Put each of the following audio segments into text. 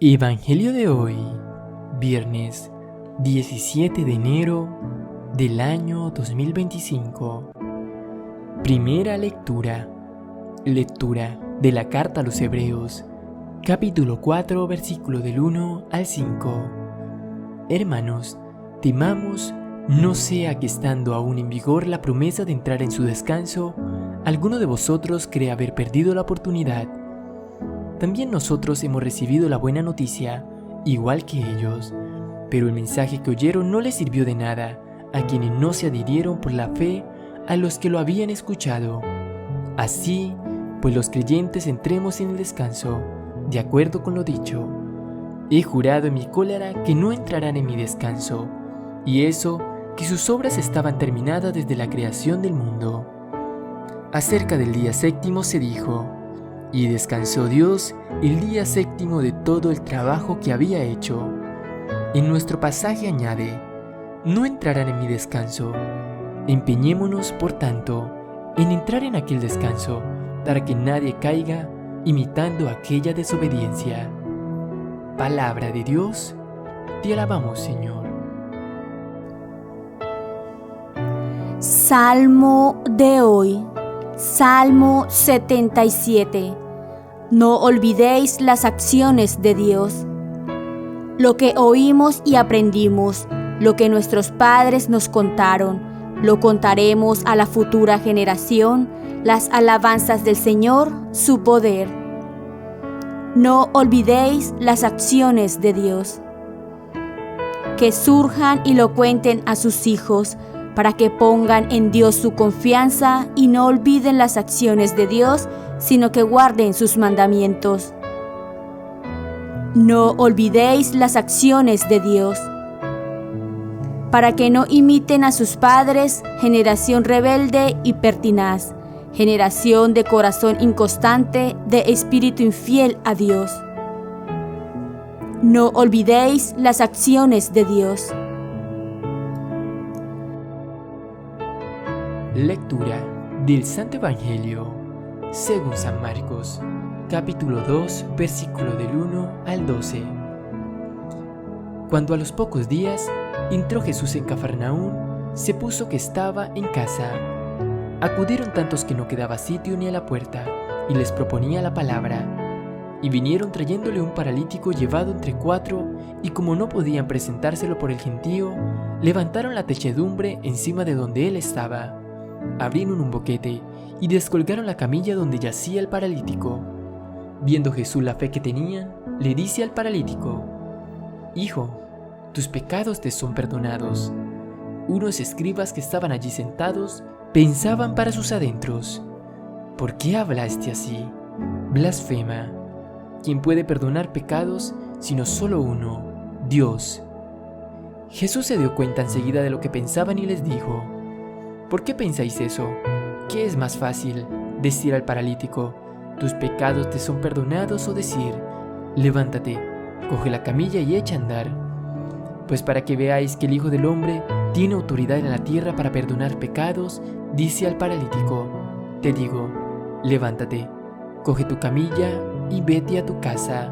Evangelio de hoy, viernes 17 de enero del año 2025. Primera lectura. Lectura de la carta a los Hebreos, capítulo 4, versículo del 1 al 5. Hermanos, temamos no sea que estando aún en vigor la promesa de entrar en su descanso, alguno de vosotros cree haber perdido la oportunidad. También nosotros hemos recibido la buena noticia, igual que ellos, pero el mensaje que oyeron no les sirvió de nada a quienes no se adhirieron por la fe a los que lo habían escuchado. Así, pues los creyentes entremos en el descanso, de acuerdo con lo dicho. He jurado en mi cólera que no entrarán en mi descanso, y eso que sus obras estaban terminadas desde la creación del mundo. Acerca del día séptimo se dijo: y descansó Dios el día séptimo de todo el trabajo que había hecho. En nuestro pasaje añade: no entrarán en mi descanso. Empeñémonos, por tanto, en entrar en aquel descanso, para que nadie caiga imitando aquella desobediencia. Palabra de Dios, te alabamos, Señor. Salmo de hoy, Salmo 77. No olvidéis las acciones de Dios. Lo que oímos y aprendimos, lo que nuestros padres nos contaron, lo contaremos a la futura generación, las alabanzas del Señor, su poder. No olvidéis las acciones de Dios. Que surjan y lo cuenten a sus hijos, para que pongan en Dios su confianza y no olviden las acciones de Dios, sino que guarden sus mandamientos. No olvidéis las acciones de Dios, para que no imiten a sus padres, generación rebelde y pertinaz, generación de corazón inconstante, de espíritu infiel a Dios. No olvidéis las acciones de Dios. Lectura del Santo Evangelio según San Marcos, capítulo 2, versículo del 1 al 12. Cuando a los pocos días entró Jesús en Cafarnaún, se puso que estaba en casa. Acudieron tantos que no quedaba sitio ni a la puerta, y les proponía la palabra. Y vinieron trayéndole un paralítico llevado entre 4, y como no podían presentárselo por el gentío, levantaron la techedumbre encima de donde él estaba. Abrieron un boquete y descolgaron la camilla donde yacía el paralítico. Viendo Jesús la fe que tenían, le dice al paralítico: Hijo, tus pecados te son perdonados. Unos escribas que estaban allí sentados pensaban para sus adentros: ¿por qué hablaste así? Blasfema. ¿Quién puede perdonar pecados sino solo uno, Dios? Jesús se dio cuenta enseguida de lo que pensaban y les dijo: ¿por qué pensáis eso? ¿Qué es más fácil, decir al paralítico: tus pecados te son perdonados, o decir: levántate, coge la camilla y echa a andar? Pues para que veáis que el Hijo del Hombre tiene autoridad en la tierra para perdonar pecados, dice al paralítico: te digo, levántate, coge tu camilla y vete a tu casa.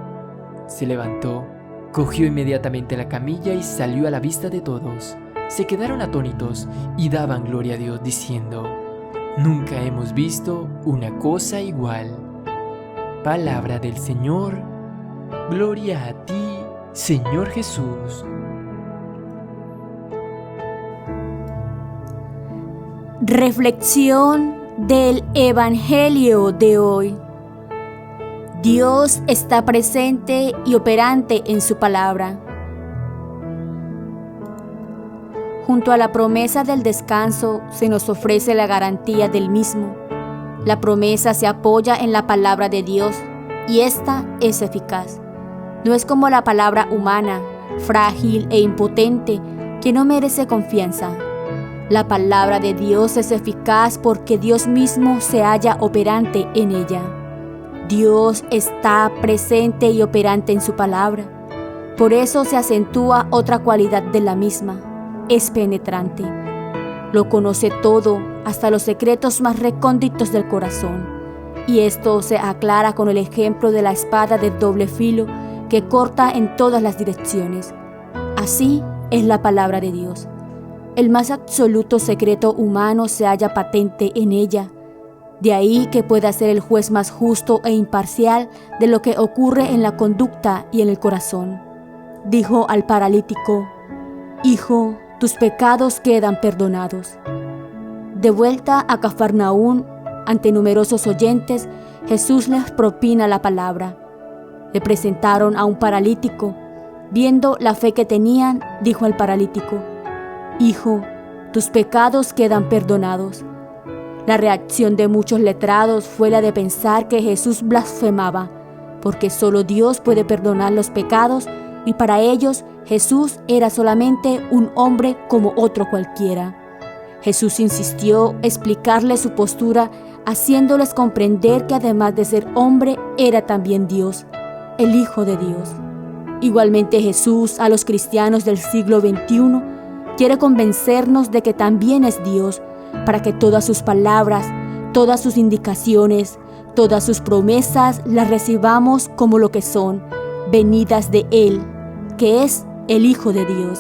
Se levantó, cogió inmediatamente la camilla y salió a la vista de todos. Se quedaron atónitos y daban gloria a Dios, diciendo: nunca hemos visto una cosa igual. Palabra del Señor. Gloria a ti, Señor Jesús. Reflexión del Evangelio de hoy. Dios está presente y operante en su palabra. Junto a la promesa del descanso se nos ofrece la garantía del mismo. La promesa se apoya en la palabra de Dios y esta es eficaz. No es como la palabra humana, frágil e impotente, que no merece confianza. La palabra de Dios es eficaz porque Dios mismo se halla operante en ella. Dios está presente y operante en su palabra. Por eso se acentúa otra cualidad de la misma: es penetrante. Lo conoce todo, hasta los secretos más recónditos del corazón. Y esto se aclara con el ejemplo de la espada de doble filo que corta en todas las direcciones. Así es la palabra de Dios. El más absoluto secreto humano se halla patente en ella. De ahí que pueda ser el juez más justo e imparcial de lo que ocurre en la conducta y en el corazón. Dijo al paralítico: Hijo, tus pecados quedan perdonados. De vuelta a Cafarnaún, ante numerosos oyentes, Jesús les propina la palabra. Le presentaron a un paralítico. Viendo la fe que tenían, dijo al paralítico: Hijo, tus pecados quedan perdonados. La reacción de muchos letrados fue la de pensar que Jesús blasfemaba, porque solo Dios puede perdonar los pecados, y para ellos Jesús era solamente un hombre como otro cualquiera. Jesús insistió en explicarle su postura, haciéndoles comprender que además de ser hombre, era también Dios, el Hijo de Dios. Igualmente Jesús, a los cristianos del siglo XXI, quiere convencernos de que también es Dios, para que todas sus palabras, todas sus indicaciones, todas sus promesas las recibamos como lo que son, venidas de Él, que es el Hijo de Dios.